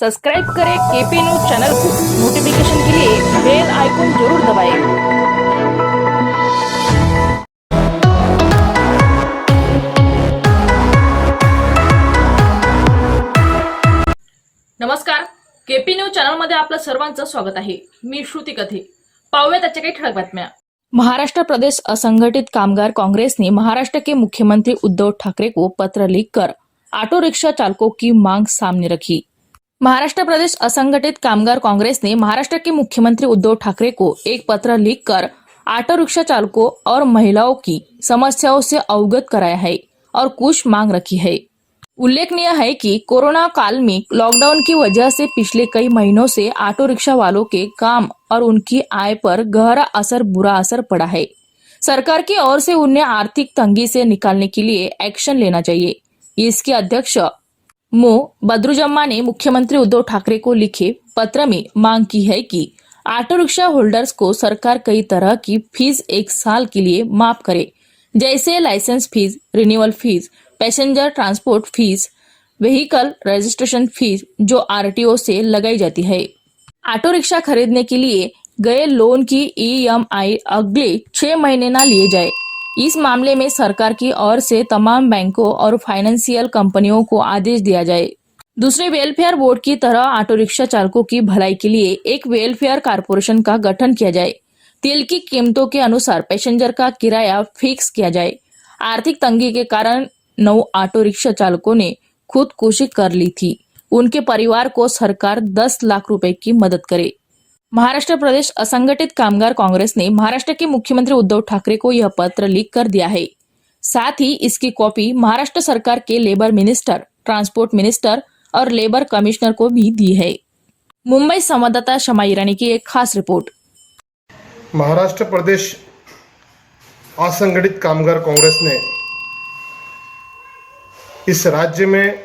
Subscribe करें KP news channel को। Notification के लिए बेल आइकन जरूर दबाएं। नमस्कार, केपी न्यूज चॅनल मध्ये आपलं सर्वांचं स्वागत आहे। मी श्रुती कथे। पाहूया त्याच्या काही ठळक बातम्या। महाराष्ट्र प्रदेश असंगठित कामगार कांग्रेस ने महाराष्ट्र के मुख्यमंत्री उद्धव ठाकरे को पत्र लिखकर ऑटो रिक्शा चालकों की मांग सामने रखी। महाराष्ट्र प्रदेश असंगठित कामगार कांग्रेस ने महाराष्ट्र के मुख्यमंत्री उद्धव ठाकरे को एक पत्र लिखकर ऑटो रिक्शा चालकों और महिलाओं की समस्याओं से अवगत कराया है और कुछ मांग रखी है। उल्लेखनीय है कि कोरोना काल में लॉकडाउन की वजह से पिछले कई महीनों से ऑटो रिक्शा वालों के काम और उनकी आय पर गहरा बुरा असर पड़ा है। सरकार की ओर से उन्हें आर्थिक तंगी से निकालने के लिए एक्शन लेना चाहिए। इसके अध्यक्ष मो बद्रुजम्मा ने मुख्यमंत्री उद्धव ठाकरे को लिखे पत्र में मांग की है कि ऑटो रिक्शा होल्डर्स को सरकार कई तरह की फीस एक साल के लिए माफ करे, जैसे licence fee, renewal fee, passenger transport fee, vehicle registration fee जो आरटीओ से लगाई जाती है। ऑटो रिक्शा खरीदने के लिए गए लोन की ईएमआई अगले 6 महीने न लिए जाए। इस मामले में सरकार की ओर से तमाम बैंकों और फाइनेंशियल कंपनियों को आदेश दिया जाए। दूसरे वेलफेयर बोर्ड की तरह ऑटो रिक्शा चालकों की भलाई के लिए एक वेलफेयर कारपोरेशन का गठन किया जाए। तेल की कीमतों के अनुसार पैसेंजर का किराया फिक्स किया जाए। आर्थिक तंगी के कारण 9 ऑटो रिक्शा चालकों ने खुदकुशी कर ली थी। उनके परिवार को सरकार 10 लाख रुपए की मदद करे। महाराष्ट्र प्रदेश असंगठित कामगार कांग्रेस ने महाराष्ट्र के मुख्यमंत्री उद्धव ठाकरे को यह पत्र लिख कर दिया है। साथ ही इसकी कॉपी महाराष्ट्र सरकार के लेबर मिनिस्टर, ट्रांसपोर्ट मिनिस्टर और लेबर कमिश्नर को भी दी है। मुंबई संवाददाता शमा ईरानी की एक खास रिपोर्ट। महाराष्ट्र प्रदेश असंगठित कामगार कांग्रेस ने इस राज्य में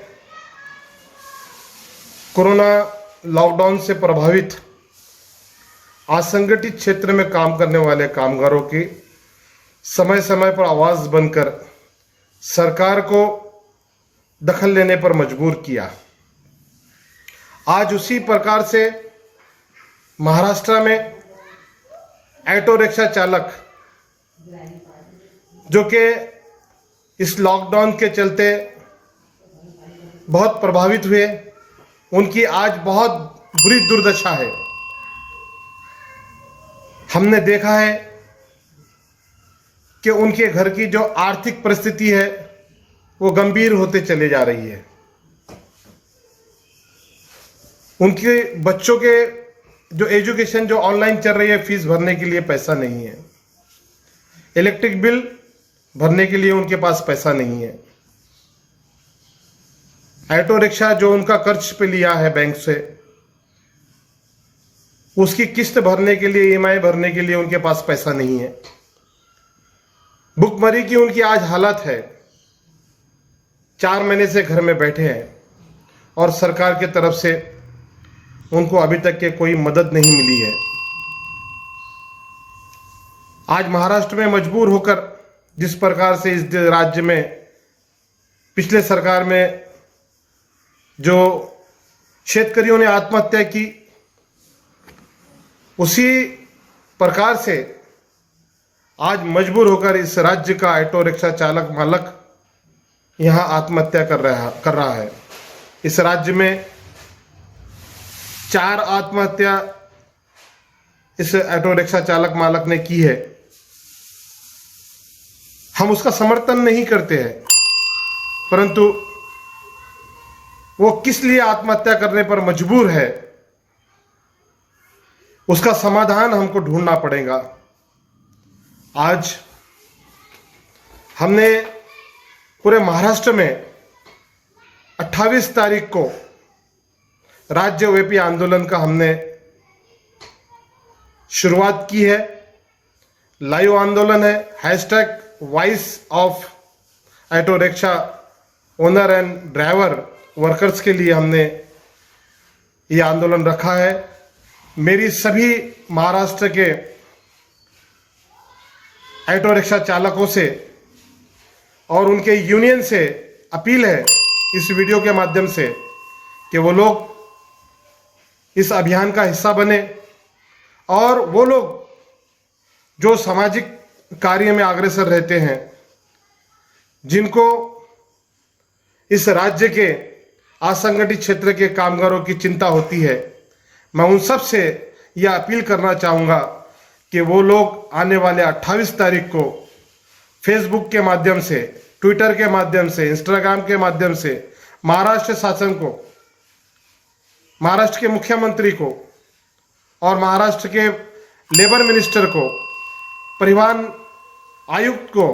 कोरोना लॉकडाउन से प्रभावित असंगठित क्षेत्र में काम करने वाले कामगारों की समय समय पर आवाज बनकर सरकार को दखल लेने पर मजबूर किया। आज उसी प्रकार से महाराष्ट्र में ऑटो रिक्शा चालक जो कि इस लॉकडाउन के चलते बहुत प्रभावित हुए, उनकी आज बहुत बुरी दुर्दशा है। हमने देखा है कि उनके घर की जो आर्थिक परिस्थिति है वो गंभीर होते चले जा रही है। उनके बच्चों के जो एजुकेशन जो ऑनलाइन चल रही है, फीस भरने के लिए पैसा नहीं है। इलेक्ट्रिक बिल भरने के लिए उनके पास पैसा नहीं है। ऑटो रिक्शा जो उनका कर्ज पे लिया है बैंक से, उसकी किस्त भरने के लिए, ईएमआई भरने के लिए उनके पास पैसा नहीं है। भुखमरी की उनकी आज हालत है। 4 महीने से घर में बैठे हैं और सरकार की तरफ से उनको अभी तक के कोई मदद नहीं मिली है। आज महाराष्ट्र में मजबूर होकर जिस प्रकार से इस राज्य में पिछले सरकार में जो शेतकरियों ने आत्महत्या की, उसी प्रकार से आज मजबूर होकर इस राज्य का ऑटो रिक्शा चालक मालक यहाँ आत्महत्या कर रहा है। इस राज्य में 4 आत्महत्या इस ऑटो रिक्शा चालक मालक ने की है। हम उसका समर्थन नहीं करते हैं, परंतु वो किस लिए आत्महत्या करने पर मजबूर है, उसका समाधान हमको ढूंढना पड़ेगा। आज हमने पूरे महाराष्ट्र में 28 तारीख को राज्यव्यापी आंदोलन का हमने शुरुआत की है। लाइव आंदोलन है। Hashtag voice of auto rickshaw owner and driver workers के लिए हमने ये आंदोलन रखा है। मेरी सभी महाराष्ट्र के ऑटो रिक्शा चालकों से और उनके यूनियन से अपील है इस वीडियो के माध्यम से कि वो लोग इस अभियान का हिस्सा बने और वो लोग जो सामाजिक कार्य में अग्रसर रहते हैं, जिनको इस राज्य के असंगठित क्षेत्र के कामगारों की चिंता होती है, मैं उन सब से यह अपील करना चाहूँगा कि वो लोग आने वाले 28 तारीख को फेसबुक के माध्यम से, ट्विटर के माध्यम से, इंस्टाग्राम के माध्यम से महाराष्ट्र शासन को, महाराष्ट्र के मुख्यमंत्री को और महाराष्ट्र के लेबर मिनिस्टर को, परिवहन आयुक्त को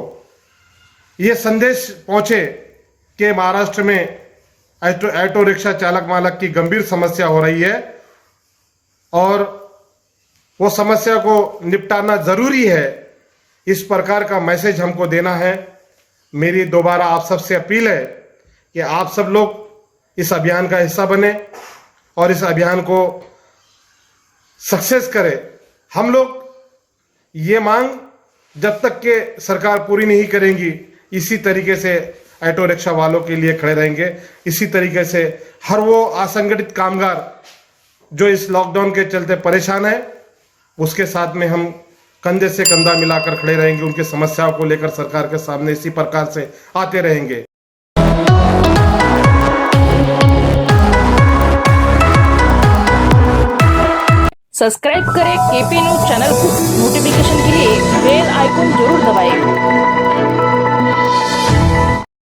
ये संदेश पहुंचे कि महाराष्ट्र में ऑटो रिक्शा चालक मालक की गंभीर समस्या हो रही है और वो समस्या को निपटाना जरूरी है। इस प्रकार का मैसेज हमको देना है। मेरी दोबारा आप सबसे अपील है कि आप सब लोग इस अभियान का हिस्सा बने और इस अभियान को सक्सेस करें। हम लोग ये मांग जब तक के सरकार पूरी नहीं करेंगी, इसी तरीके से ऑटो रिक्शा वालों के लिए खड़े रहेंगे। इसी तरीके से हर वो असंगठित कामगार जो इस लॉकडाउन के चलते परेशान है, उसके साथ में हम कंधे से कंधा मिलाकर खड़े रहेंगे। उनकी समस्याओं को लेकर सरकार के सामने इसी प्रकार से आते रहेंगे। सब्सक्राइब करें केपी न्यूज चैनल को। नोटिफिकेशन के लिए बेल आइकन जरूर दबाएं।